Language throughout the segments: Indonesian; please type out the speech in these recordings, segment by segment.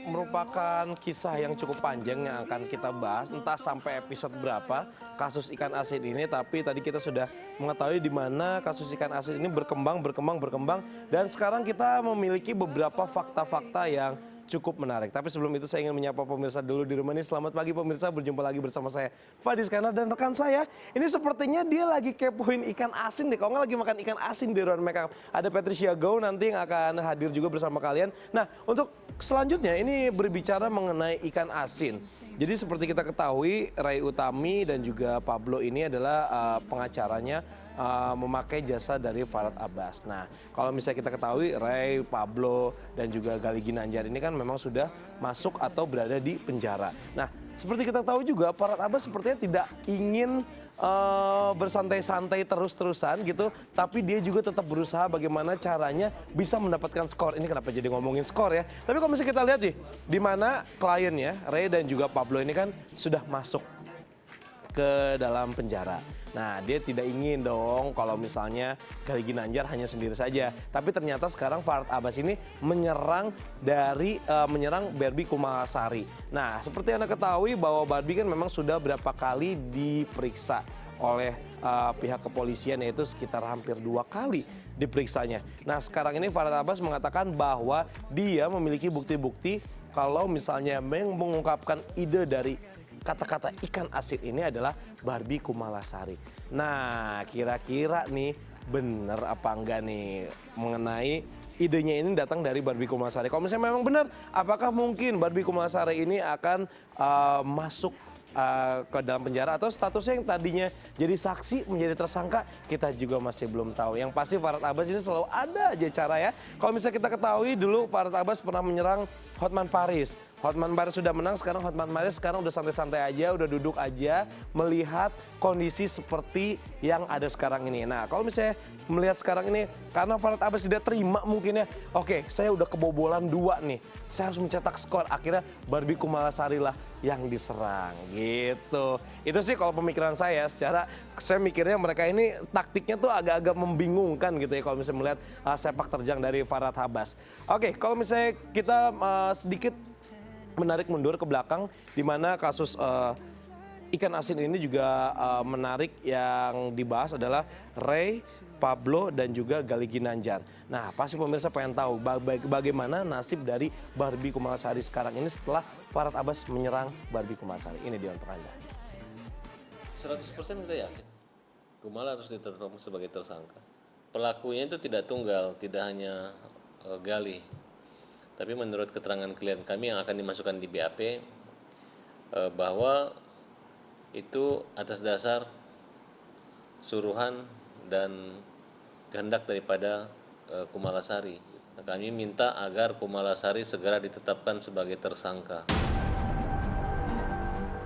merupakan kisah yang cukup panjang yang akan kita bahas, entah sampai episode berapa kasus ikan asin ini, tapi tadi kita sudah mengetahui di mana kasus ikan asin ini berkembang, dan sekarang kita memiliki beberapa fakta-fakta yang cukup menarik. Tapi sebelum itu saya ingin menyapa pemirsa dulu di rumah ini. Selamat pagi pemirsa, berjumpa lagi bersama saya Fadi Iskandar dan rekan saya. Ini sepertinya dia lagi kepoin ikan asin deh. Kalau nggak lagi makan ikan asin di ruang makeup. Ada Patricia Go nanti yang akan hadir juga bersama kalian. Nah, untuk selanjutnya ini berbicara mengenai ikan asin. Jadi seperti kita ketahui, Ray Utami dan juga Pablo ini adalah pengacaranya memakai jasa dari Farhad Abbas. Nah, kalau misalnya kita ketahui Ray, Pablo, dan juga Gali Ginanjar ini kan memang sudah masuk atau berada di penjara. Nah, seperti kita tahu juga Farhad Abbas sepertinya tidak ingin bersantai-santai terus-terusan gitu, tapi dia juga tetap berusaha bagaimana caranya bisa mendapatkan skor. Ini kenapa jadi ngomongin skor ya? Tapi kalau misalnya kita lihat nih, di mana kliennya Ray dan juga Pablo ini kan sudah masuk ke dalam penjara. Nah, dia tidak ingin dong kalau misalnya Gali Ginanjar hanya sendiri saja. Tapi ternyata sekarang Farhad Abbas ini menyerang Barbie Kumalasari. Nah, seperti Anda ketahui bahwa Barbie kan memang sudah berapa kali diperiksa oleh pihak kepolisian, yaitu sekitar hampir 2 kali diperiksanya. Nah, sekarang ini Farhad Abbas mengatakan bahwa dia memiliki bukti-bukti kalau misalnya mengungkapkan ide dari kata-kata ikan asin ini adalah Barbie Kumalasari. Nah, kira-kira nih bener apa enggak nih mengenai idenya ini datang dari Barbie Kumalasari. Kalau misalnya memang benar, apakah mungkin Barbie Kumalasari ini akan masuk ke dalam penjara, atau statusnya yang tadinya jadi saksi menjadi tersangka, kita juga masih belum tahu. Yang pasti Farhad Abbas ini selalu ada aja cara ya. Kalau misalnya kita ketahui dulu Farhad Abbas pernah menyerang Hotman Paris. Hotman Paris sudah menang, sekarang Hotman Paris sekarang udah santai-santai aja, udah duduk aja melihat kondisi seperti yang ada sekarang ini. Nah, kalau misalnya melihat sekarang ini, karena Farhad Abbas tidak terima mungkin ya, oke, saya udah kebobolan 2 nih, saya harus mencetak skor. Akhirnya Barbie Kumalasari lah yang diserang gitu. Itu sih kalau pemikiran saya, saya mikirnya mereka ini taktiknya tuh agak-agak membingungkan gitu ya kalau misalnya melihat sepak terjang dari Farhad Abbas. Oke, kalau misalnya kita sedikit menarik mundur ke belakang, di mana kasus ikan asin ini juga menarik, yang dibahas adalah Ray, Pablo, dan juga Gali Ginanjar. Nah, pasti pemirsa pengen tahu bagaimana nasib dari Barbie Kumalasari sekarang ini setelah Farhad Abbas menyerang Barbie Kumalasari. Ini dia untuk Anda. 100% kita yakin Kumala harus ditetapkan sebagai tersangka. Pelakunya itu tidak tunggal, tidak hanya Gali. Tapi menurut keterangan klien kami yang akan dimasukkan di BAP, bahwa itu atas dasar suruhan dan kehendak daripada Kumalasari. Kami minta agar Kumalasari segera ditetapkan sebagai tersangka.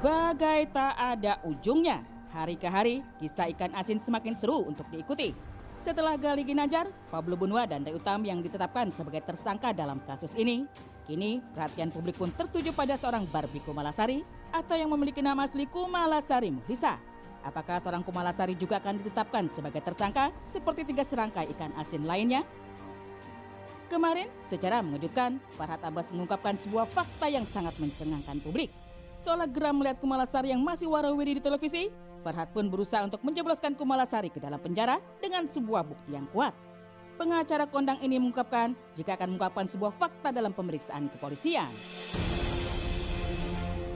Bagai tak ada ujungnya, hari ke hari kisah ikan asin semakin seru untuk diikuti. Setelah Gali Ginanjar, Pablo Bunwa, dan Ray Utami yang ditetapkan sebagai tersangka dalam kasus ini, kini perhatian publik pun tertuju pada seorang Barbie Kumalasari atau yang memiliki nama asli Kumalasari Muhlisa. Apakah seorang Kumalasari juga akan ditetapkan sebagai tersangka seperti 3 serangkai ikan asin lainnya? Kemarin, secara mengejutkan, Farhad Abbas mengungkapkan sebuah fakta yang sangat mencengangkan publik. Seolah geram melihat Kumalasari yang masih warawiri di televisi, Farhad pun berusaha untuk menjebloskan Kumalasari ke dalam penjara dengan sebuah bukti yang kuat. Pengacara kondang ini mengungkapkan jika akan mengungkapkan sebuah fakta dalam pemeriksaan kepolisian.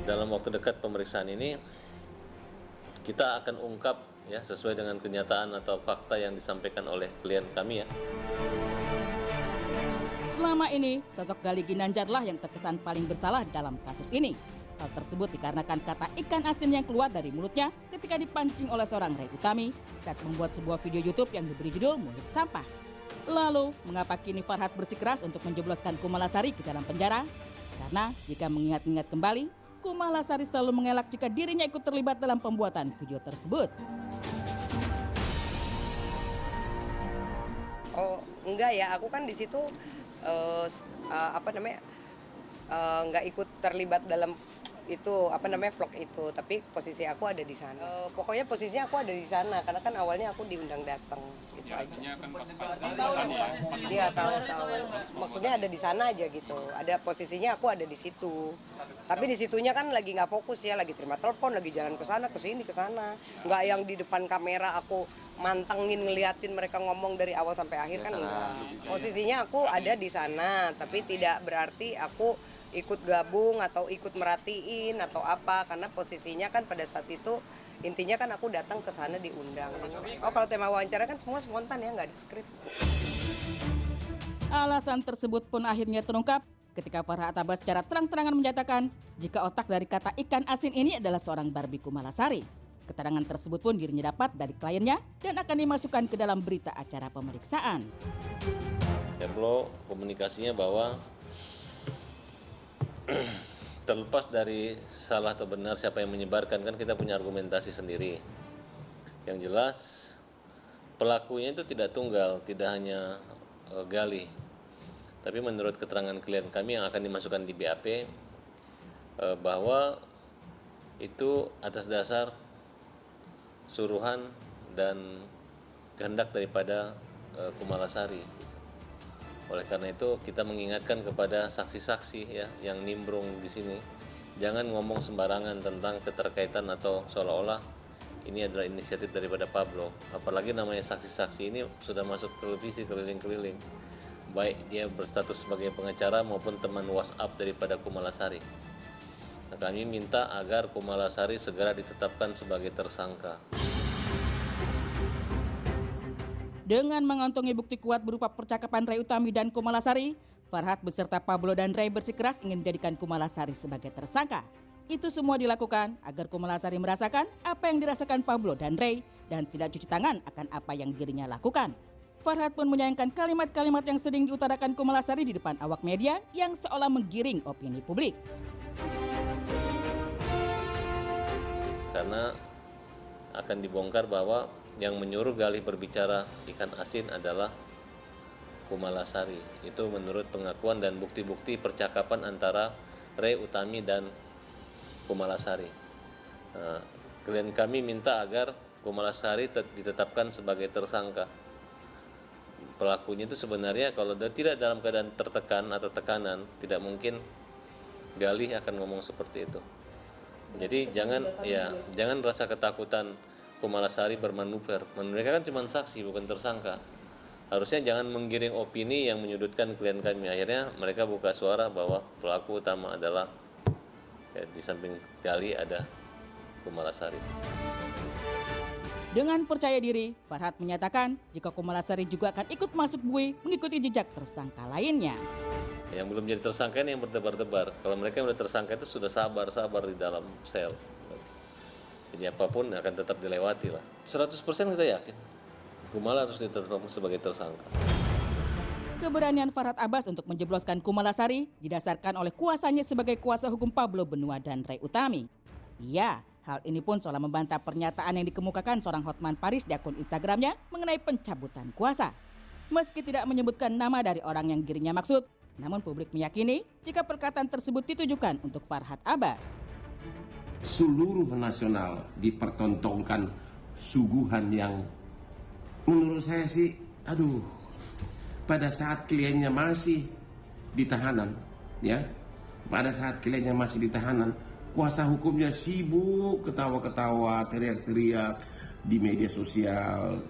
Dalam waktu dekat pemeriksaan ini, kita akan ungkap ya sesuai dengan kenyataan atau fakta yang disampaikan oleh klien kami ya. Selama ini, sosok Gali Ginanjar lah yang terkesan paling bersalah dalam kasus ini. Hal tersebut dikarenakan kata ikan asin yang keluar dari mulutnya ketika dipancing oleh seorang Ray Utami saat membuat sebuah video YouTube yang diberi judul Mulut Sampah. Lalu, mengapa kini Farhad bersikeras untuk menjebloskan Kumalasari ke dalam penjara? Karena jika mengingat-ingat kembali, Kumalasari selalu mengelak jika dirinya ikut terlibat dalam pembuatan video tersebut. Oh, enggak ya, aku kan di situ nggak ikut terlibat dalam itu apa namanya vlog itu, tapi posisi aku ada di sana. Pokoknya posisinya aku ada di sana karena kan awalnya aku diundang datang gitu aja. Iya tahu. Maksudnya ada di sana aja gitu. Ada posisinya aku ada di situ. Tapi di situnya kan lagi nggak fokus ya, lagi terima telepon, lagi jalan ke sana, ke sini, ke sana. Nggak yang di depan kamera aku mantengin ngeliatin mereka ngomong dari awal sampai akhir kan enggak. Posisinya aku ada di sana, tapi tidak berarti aku ikut gabung atau ikut merhatiin atau apa, karena posisinya kan pada saat itu intinya kan aku datang ke sana diundang. Oh kalau tema wawancara kan semua spontan ya, nggak ada skrip. Alasan tersebut pun akhirnya terungkap ketika Farhat Abbas secara terang-terangan menyatakan jika otak dari kata ikan asin ini adalah seorang Barbie Kumalasari. Keterangan tersebut pun dirinya dapat dari kliennya dan akan dimasukkan ke dalam berita acara pemeriksaan. Perlu komunikasinya bahwa terlepas dari salah atau benar siapa yang menyebarkan, kan kita punya argumentasi sendiri. Yang jelas pelakunya itu tidak tunggal, tidak hanya Galih, tapi menurut keterangan klien kami yang akan dimasukkan di BAP bahwa itu atas dasar suruhan dan kehendak daripada Kumalasari. Oleh karena itu kita mengingatkan kepada saksi-saksi ya yang nimbrung di sini, jangan ngomong sembarangan tentang keterkaitan atau seolah-olah ini adalah inisiatif daripada Pablo. Apalagi namanya saksi-saksi ini sudah masuk televisi keliling-keliling, baik dia berstatus sebagai pengacara maupun teman WhatsApp daripada Kumalasari. Nah, kami minta agar Kumalasari segera ditetapkan sebagai tersangka. Dengan mengantongi bukti kuat berupa percakapan Ray Utami dan Kumalasari, Farhat beserta Pablo dan Ray bersikeras ingin menjadikan Kumalasari sebagai tersangka. Itu semua dilakukan agar Kumalasari merasakan apa yang dirasakan Pablo dan Ray dan tidak cuci tangan akan apa yang dirinya lakukan. Farhat pun menyayangkan kalimat-kalimat yang sering diutarakan Kumalasari di depan awak media yang seolah menggiring opini publik. Karena akan dibongkar bahwa yang menyuruh Galih berbicara ikan asin adalah Kumalasari. Itu menurut pengakuan dan bukti-bukti percakapan antara Ray Utami dan Kumalasari. Nah, klien kami minta agar Kumalasari ditetapkan sebagai tersangka. Pelakunya itu sebenarnya kalau tidak dalam keadaan tertekan atau tekanan, tidak mungkin Galih akan ngomong seperti itu. Jadi jangan rasa ketakutan Kumalasari bermanuver. Mereka kan cuma saksi bukan tersangka. Harusnya jangan menggiring opini yang menyudutkan klien kami. Akhirnya mereka buka suara bahwa pelaku utama adalah di samping Galih ada Kumalasari. Dengan percaya diri, Farhat menyatakan jika Kumalasari juga akan ikut masuk bui mengikuti jejak tersangka lainnya. Yang belum jadi tersangka ini yang berdebar-debar. Kalau mereka yang sudah tersangka itu sudah sabar-sabar di dalam sel. Jadi apapun akan tetap dilewati lah. 100% kita yakin Kumala harus ditetapkan sebagai tersangka. Keberanian Farhat Abbas untuk menjebloskan Kumalasari didasarkan oleh kuasanya sebagai kuasa hukum Pablo Benua dan Ray Utami. Ya, hal ini pun seolah membantah pernyataan yang dikemukakan seorang Hotman Paris di akun Instagramnya mengenai pencabutan kuasa. Meski tidak menyebutkan nama dari orang yang dirinya maksud, namun publik meyakini jika perkataan tersebut ditujukan untuk Farhat Abbas. Seluruh nasional dipertontonkan suguhan yang menurut saya sih, pada saat kliennya masih di tahanan, ya, pada saat kliennya masih di tahanan, kuasa hukumnya sibuk ketawa-ketawa, teriak-teriak di media sosial,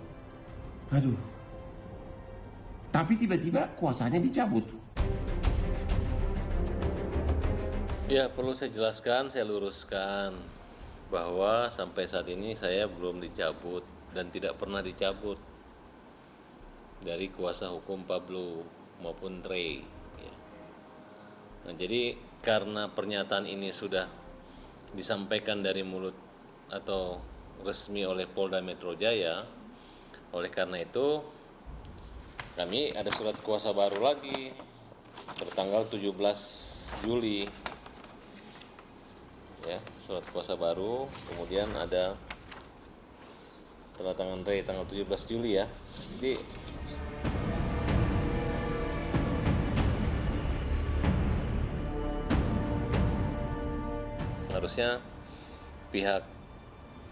tapi tiba-tiba kuasanya dicabut. Ya, perlu saya jelaskan, saya luruskan bahwa sampai saat ini saya belum dicabut dan tidak pernah dicabut dari kuasa hukum Pablo maupun Ray. Ya. Nah, jadi karena pernyataan ini sudah disampaikan dari mulut atau resmi oleh Polda Metro Jaya, oleh karena itu kami ada surat kuasa baru lagi bertanggal 17 Juli. Ya, surat kuasa baru, kemudian ada tanda tangan Ray tanggal 17 Juli ya. Jadi Harusnya pihak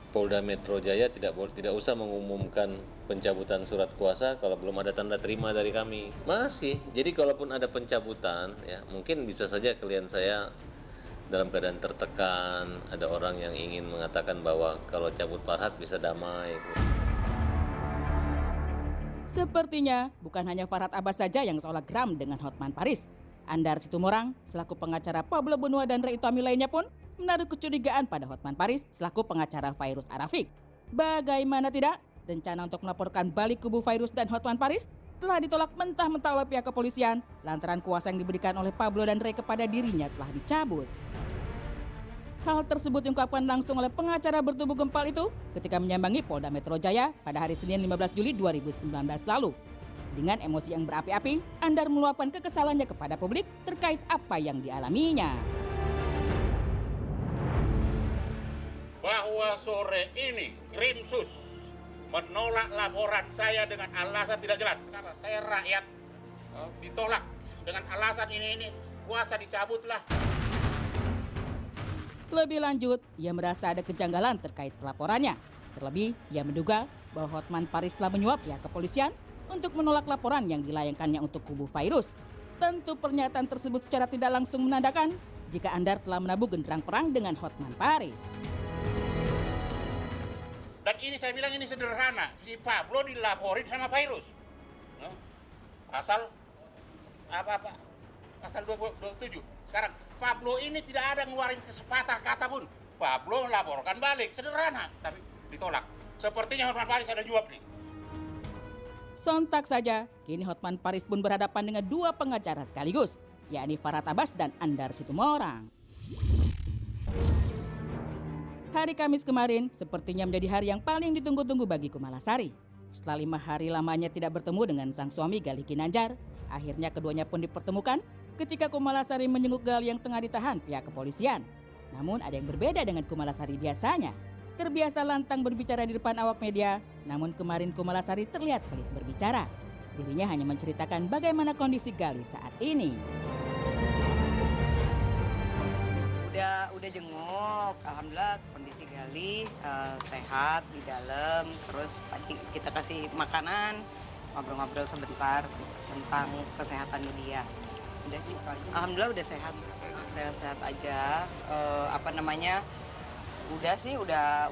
Polda Metro Jaya tidak usah mengumumkan pencabutan surat kuasa kalau belum ada tanda terima dari kami. Masih. Jadi kalaupun ada pencabutan, ya mungkin bisa saja klien saya dalam keadaan tertekan, ada orang yang ingin mengatakan bahwa kalau cabut Farhad bisa damai. Sepertinya bukan hanya Farhad Abbas saja yang seolah geram dengan Hotman Paris. Andar Situmorang selaku pengacara Pablo Bonua dan Ray Utami lainnya pun menaruh kecurigaan pada Hotman Paris selaku pengacara Fairuz Arafik. Bagaimana tidak, rencana untuk melaporkan balik kubu Fairuz dan Hotman Paris telah ditolak mentah-mentah oleh pihak kepolisian lantaran kuasa yang diberikan oleh Pablo dan Ray kepada dirinya telah dicabut. Hal tersebut diungkapkan langsung oleh pengacara bertubuh gempal itu ketika menyambangi Polda Metro Jaya pada hari Senin 15 Juli 2019 lalu. Dengan emosi yang berapi-api, Andar meluapkan kekesalannya kepada publik terkait apa yang dialaminya. Bahwa sore ini Krimsus menolak laporan saya dengan alasan tidak jelas. Karena saya rakyat ditolak dengan alasan ini kuasa dicabutlah. Lebih lanjut, ia merasa ada kejanggalan terkait pelaporannya. Terlebih, ia menduga bahwa Hotman Paris telah menyuap pihak kepolisian untuk menolak laporan yang dilayangkannya untuk kubu Fairuz. Tentu pernyataan tersebut secara tidak langsung menandakan jika Andar telah menabuh genderang perang dengan Hotman Paris. Dan ini saya bilang ini sederhana. Si Pablo dilaporin sama Fairuz. Pasal apa? Pasal 27. Sekarang Pablo ini tidak ada ngeluarin sepatah kata pun. Pablo melaporkan balik, sederhana, tapi ditolak. Sepertinya Hotman Paris ada juap nih. Sontak saja, kini Hotman Paris pun berhadapan dengan dua pengacara sekaligus, yakni Farhad Abbas dan Andar Situmorang. Hari Kamis kemarin sepertinya menjadi hari yang paling ditunggu-tunggu bagi Kumalasari. Setelah 5 hari lamanya tidak bertemu dengan sang suami Galih Ginandjar, akhirnya keduanya pun dipertemukan ketika Kumalasari menjenguk Galih yang tengah ditahan pihak kepolisian. Namun ada yang berbeda dengan Kumalasari biasanya. Terbiasa lantang berbicara di depan awak media, namun kemarin Kumalasari terlihat pelit berbicara. Dirinya hanya menceritakan bagaimana kondisi Galih saat ini. Udah jenguk, alhamdulillah kondisi Galih sehat di dalam. Terus tadi kita kasih makanan, ngobrol-ngobrol sebentar tentang kesehatan dia. Udah sih, alhamdulillah udah sehat aja. Udah sih, udah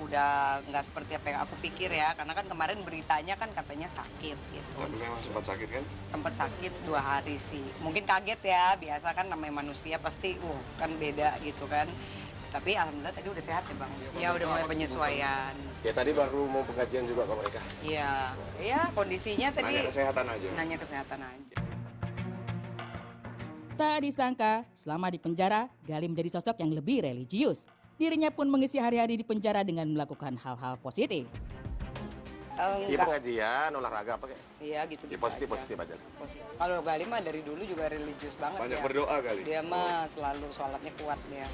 nggak seperti apa yang aku pikir ya, karena kan kemarin beritanya kan katanya sakit gitu. Tapi memang sempat sakit kan? Sempat sakit 2 hari sih. Mungkin kaget ya, biasa kan namanya manusia pasti kan beda gitu kan. Tapi alhamdulillah tadi udah sehat ya Bang. Ya udah mulai penyesuaian. Ya tadi baru mau pengajian juga ke mereka. Iya kondisinya tadi. Nanya kesehatan aja. Nanya kesehatan aja. Tak disangka, selama di penjara, Galih menjadi sosok yang lebih religius. Dirinya pun mengisi hari-hari di penjara dengan melakukan hal-hal positif. Iya pengajian, olahraga apa kayak? Iya gitu. Ya, positif aja. Kalau Galih mah dari dulu juga religius banget. Banyak ya. berdoa kali. Dia mah selalu sholatnya kuat dia.